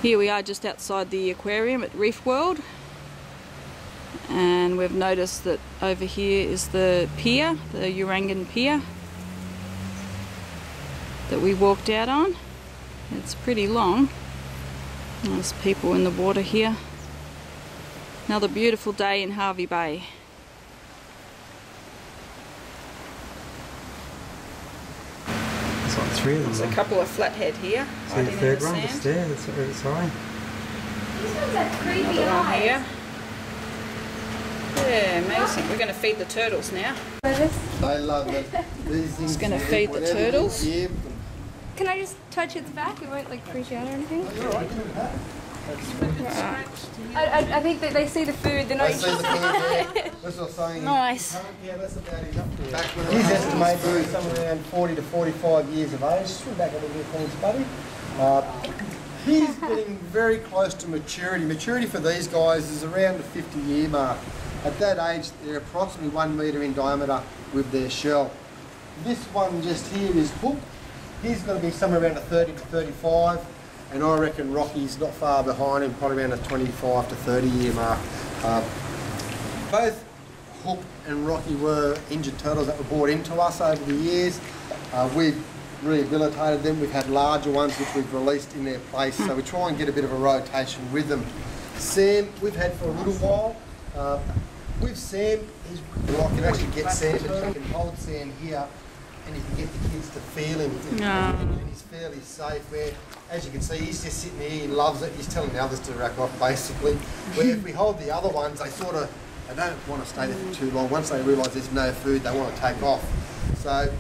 Here we are just outside the aquarium at Reefworld, and we've noticed that over here is the pier, the Urangan pier that we walked out on. It's pretty long. There's people in the water here. Another beautiful day in Hervey Bay. There's like 3 of them. There's a couple of flathead here. See the third one just there, that's what it's saying. These ones have creepy Another one eyes. here. Yeah, amazing. We're going to feed the turtles now. I love it. Just going to feed the turtles. Can I just touch its back? It won't like freak out or anything. Right. I think that they see the food. They're not. I see the food there. That's what I'm saying. Nice. Yeah, that's about it up there. He's estimated to be somewhere around 40 to 45 years of age. Swim back a little bit, thanks, buddy. He's getting very close to maturity. Maturity for these guys is around the 50-year mark. At that age, they're approximately 1 metre in diameter with their shell. This one just here is hooked. He's going to be somewhere around a 30 to 35. And I reckon Rocky's not far behind him, probably around a 25 to 30 year mark. Both Hook and Rocky were injured turtles that were brought into us over the years. We've rehabilitated them. We've had larger ones which we've released in their place, so we try and get a bit of a rotation with them. Sam, we've had for a little while. With Sam, I can actually get Sam, but you can hold Sam here and you can get the kids to feel him. And he's fairly safe where, as you can see, he's just sitting there, he loves it, he's telling the others to rack off basically. Where if we hold the other ones, they don't want to stay there for too long. Once they realise there's no food, they want to take off. So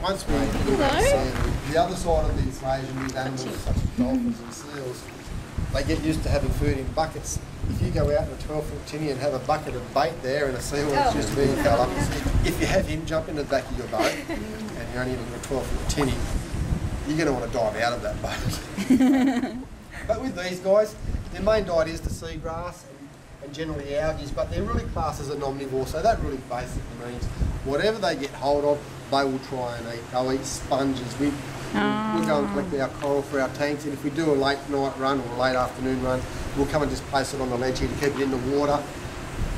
once we the other side of the equation with animals such as dolphins and seals, they get used to having food in buckets. If you go out in a 12-foot tinny and have a bucket of bait there and a seal that's just being fed up, if you have him jump in the back of your boat and you're only in a 12-foot tinny, you're going to want to dive out of that boat. But with these guys, their main diet is the seagrass and generally algae, but they're really classed as an omnivore, so that really basically means whatever they get hold of, they will try and eat. They'll eat sponges. We go and collect our coral for our tanks, and if we do a late night run or a late afternoon run, we'll come and just place it on the ledge here to keep it in the water.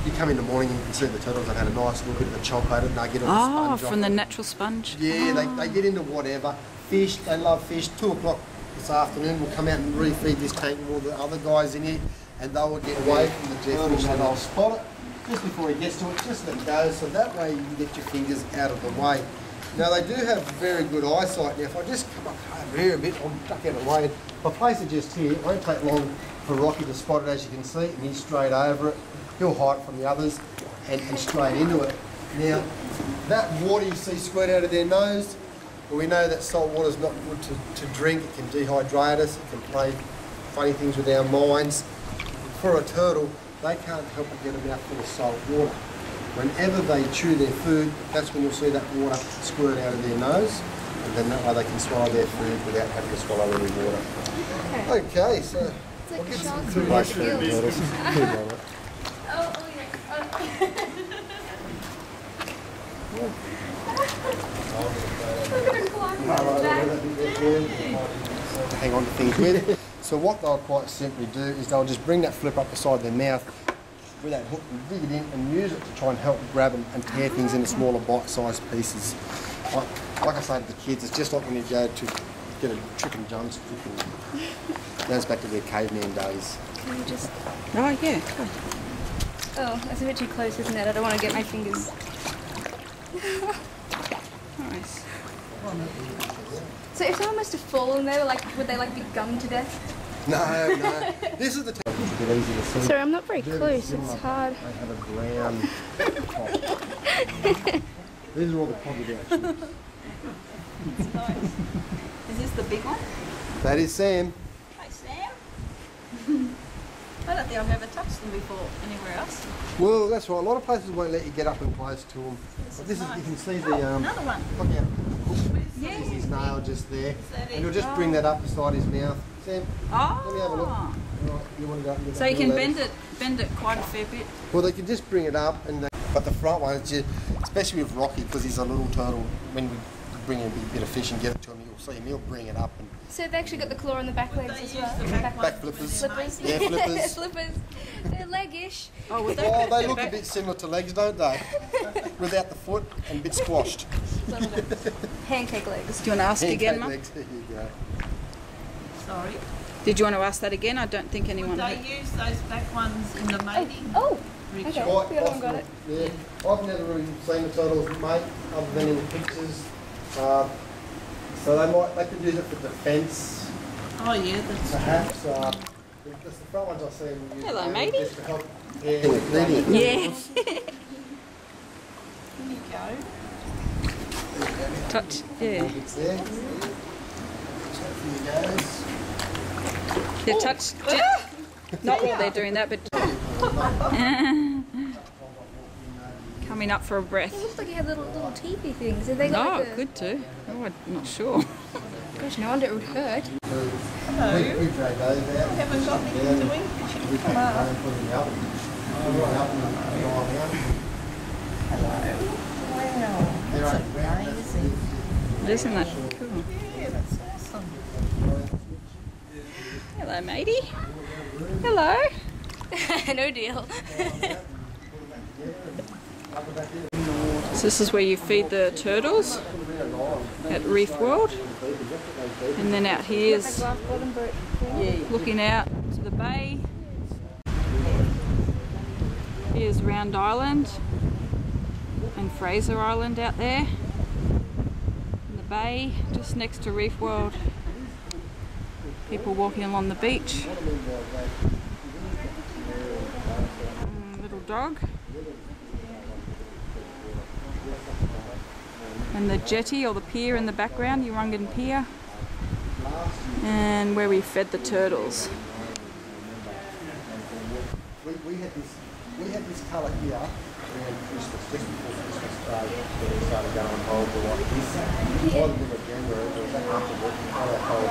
You come in the morning and you can see the turtles have had a nice little bit of a chomp at it and they get on the sponge. From the natural sponge. Yeah, they get into whatever. Fish, they love fish. 2 o'clock this afternoon we'll come out and refeed this tank with all the other guys in here, and they will get away from the jetfish and they'll spot it just before he gets to it, just let it go, so that way you can get your fingers out of the way. Now they do have very good eyesight. Now if I just come up over here a bit, I'll duck out of the way. If I place it just here, it won't take long for Rocky to spot it, as you can see, and he's straight over it. He'll hide from the others and straight into it. Now that water you see squirt out of their nose, well, we know that salt water is not good to drink. It can dehydrate us, it can play funny things with our minds. For a turtle, they can't help but get a mouthful of salt water. Whenever they chew their food, that's when you'll see that water squirt out of their nose, and then that way they can swallow their food without having to swallow any water. Okay, so we'll get some food like turtles. To hang on to things with. So what they'll quite simply do is they'll just bring that flip up beside their mouth with that hook and dig it in and use it to try and help grab and tear things into smaller bite-sized pieces. Like I say to the kids, it's just like when you go to get a chicken drumstick and it goes back to their caveman days. Can you just... Oh yeah. Oh, that's a bit too close, isn't it? I don't want to get my fingers. Nice. So if someone was to fall in there, would they be gummed to death? No. This is the time. It's a bit easy to see. Sorry, I'm not very close. It's hard. They have a brown top. These are all the pointed out chips. It's nice. Is this the big one? That is Sam. Hi Sam. I don't think I've ever touched them before anywhere else. Well, that's right. A lot of places won't let you get up and close to them. But this is, you can see the another one. Look out. Yeah. There's his nail just there. And you'll just bring that up beside his mouth. Sam, let me have a look. Right, you want to go up and get so you can bend it quite a fair bit. Well, they can just bring it up, but the front one, especially with Rocky, because he's a little turtle, when we bring in a bit of fish and give it to him, you'll see him, he'll bring it up. And So they've actually got the claw on the back legs as well. back flippers. Flippers. Yeah, flippers. Flippers. They're leggish. Oh, would they? Oh, they look a bit similar to legs, don't they? Without the foot and a bit squashed. Pancake legs. Do you want to ask again, Mum? Legs. There you go. Sorry. Did you want to ask that again? I don't think anyone. Would they use those back ones in the mating? Oh, ritual? okay. Quite The other one got possible. it. Yeah, I've never really seen the turtles mate other than in the pictures. So they could use it for defence, Oh yeah, that's perhaps. Because the front ones I see them use Hello, it matey. just to help. Yeah, with eating. Yeah. There you go. Touch. Yeah. It's there. Here goes. Yeah. Touch. Not while they're doing that, but coming up for a breath. It looks like you had little teethy things. Are they got Oh, like a... good too. Oh, I'm not sure. Gosh, no wonder it would hurt. Hello. We drag those out. Haven't got anything to eat. You should We come put up. them in the oven. Put them in the oven and dry them out. They're only round, that's it. Isn't that cool? Yeah, that's awesome. Hello, matey. Hello. No deal. So this is where you feed the turtles at Reefworld, and then out here's looking out to the bay. Here's Round Island and Fraser Island out there in the bay, just next to Reefworld. People walking along the beach. Little dog. And the jetty or the pier in the background, Urangan Pier. And where we fed the turtles. We had this colour here around Christmas, just before Christmas started going cold like this. By the middle of January, it was that after work, how that cold.